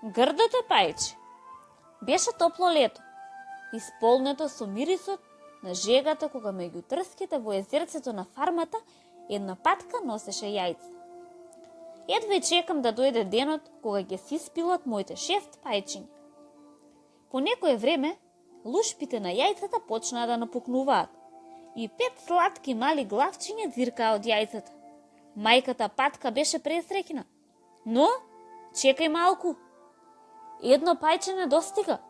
Грдото пајче. Беше топло лето, исполнето со мирисот на жегата кога меѓу трските во езерцето на фармата една патка носеше јајца. Едва и чекам да дојде денот кога ќе си испилат моите 6 пајчиња. По некое време, лушпите на јајцата почнаа да напукнуваат и 5 сладки мали главчиња дзиркаа од јајцата. Мајката патка беше пресреќна, но чекај малку. Едно пајче не достига.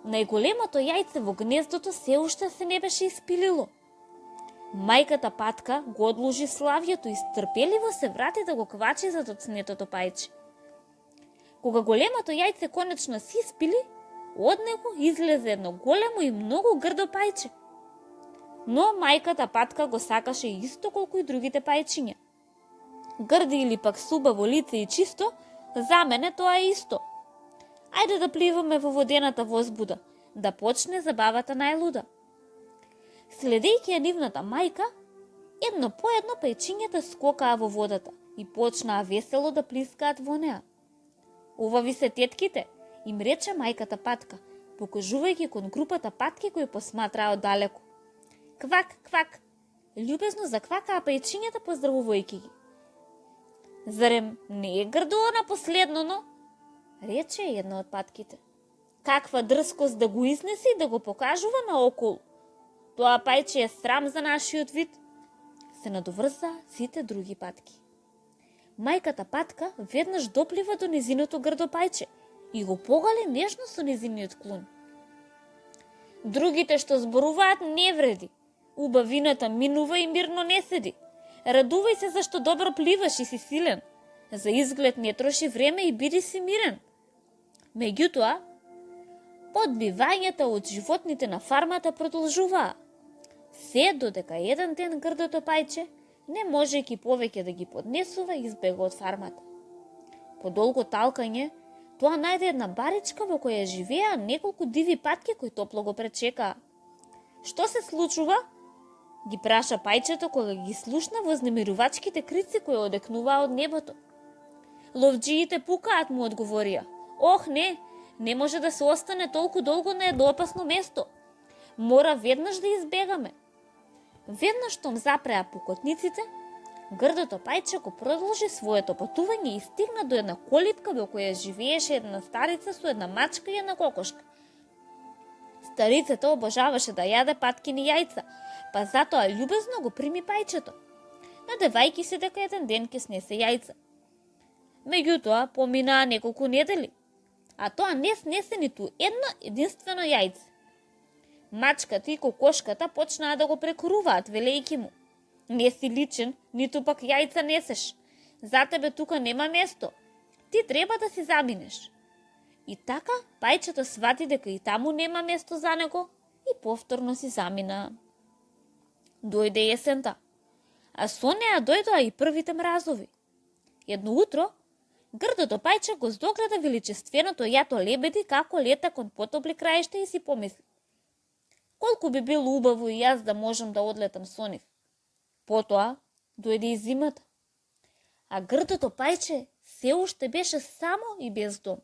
Најголемото јајце во гнездото се уште се не беше испилило. Мајката патка го одложи славјето и стрпеливо се врати да го квачи за доцнетото пајче. Кога големото јајце конечно си испили, од него излезе едно големо и многу грдо пајче. Но мајката патка го сакаше исто колку и другите пајчиња. Грди или пак субаво лице и чисто, за мене тоа е исто. Ајде да пливаме во водената возбуда, да почне забавата најлуда. Следејќи ја нивната мајка, едно по едно пајчињата скокаа во водата и почнаа весело да плискаат во неа. Ова ви се тетките, им рече мајката патка, покажувајќи кон групата патки кои посматраа оддалеку. Квак, квак, љубезно заквакаа пајчињата поздравувајќи ги. Зарем не е грдо на последноно? Рече една од патките. Каква дрскост да го изнеси и да го покажува наоколу. Тоа пајче е срам за нашиот вид. Се надоврзаа сите други патки. Мајката патка веднаш доплива до незиното грдо пајче и го погали нежно со незиниот клун. Другите што зборуваат не вреди. Убавината минува и мирно не седи. Радувај се зашто добро пливаш и си силен. За изглед не троши време и биди си мирен. Меѓутоа, подбивањата од животните на фармата продолжуваа. Се додека еден ден грдото пајче, не можејќи повеќе да ги поднесува, избега од фармата. По долго талкање, тоа најде една баричка во која живеа неколку диви патки кои топло го пречекаа. Што се случува? Ги праша пајчето кога ги слушна вознемирувачките крици кои одекнуваа од небото. Ловџиите пукаат, му одговорија. Ох, не може да се остане толку долго на едно опасно место. Мора веднаш да избегаме. Веднаш штом запреа пукотниците, грдото пајче го продолжи своето патување и стигна до една колипка во која живееше една старица со една мачка и една кокошка. Старицата обожаваше да јаде паткини јајца, па затоа љубезно го прими пајчето, надевајќи се дека еден ден ќе снесе јајца. Меѓутоа, поминаа неколку недели, а тоа не снесе ниту едно единствено јајце. Мачката и кокошката почнаа да го прекоруваат, велејќи му: не си личен, ниту пак јајца несеш. За тебе тука нема место. Ти треба да си заминеш. И така, пајчето свати дека и таму нема место за него и повторно си замина. Дојде есента, а со неа дојдоа и првите мразови. Едно утро, грдото пајче го здогледа величественото јато лебеди како лета кон потопли краишта и си помисли: колку би било убаво и јас да можам да одлетам со нив. Потоа дојде и зимата, а грдото пајче се уште беше само и без дом.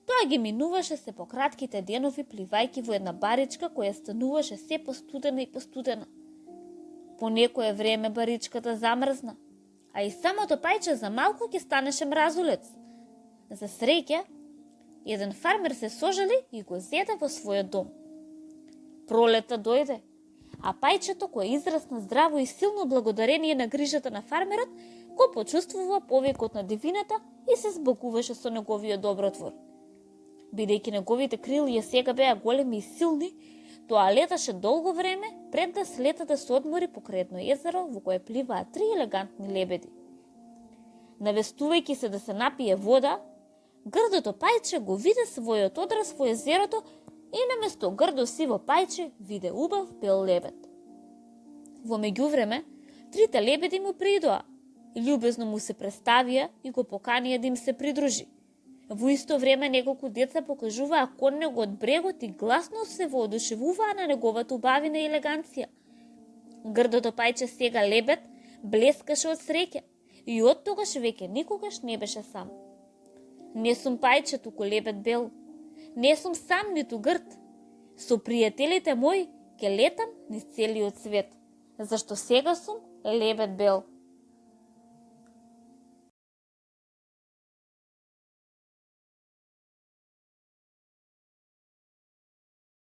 Тоа ги минуваше се по кратките денови, пливајќи во една баричка која стануваше се постудена и постудена. По некое време баричката замрзна, а и самото пајче за малку ќе станеше мразулец. За среќа, еден фармер се сожали и го зеде во својот дом. Пролета дојде, а пајчето кое израсна здраво и силно благодарение на грижата на фармерот, го почувствува повикот на дивината и се збогуваше со неговиот добротвор. Бидејќи неговите крилја сега беа големи и силни, тоа леташе долго време пред да слета да се одмори покрај едно езеро во кое пливаа 3 елегантни лебеди. Навестувајќи се да се напие вода, грдото пајче го виде својот одраз во езерото и наместо грдо сиво пајче виде убав бел лебед. Во меѓувреме, 3 лебеди му придоа, љубезно му се представија и го поканија да им се придружи. Во исто време неколку деца покажуваа кон него од брегот и гласно се воодушевуваа на неговата убавина и елеганција. Грдото пајче сега лебед блескаше од среќа и од тогаш веќе никогаш не беше сам. Не сум пајче, туку лебед бел. Не сум сам ниту грд. Со пријателите мои ке летам низ целиот свет, зашто сега сум лебед бел.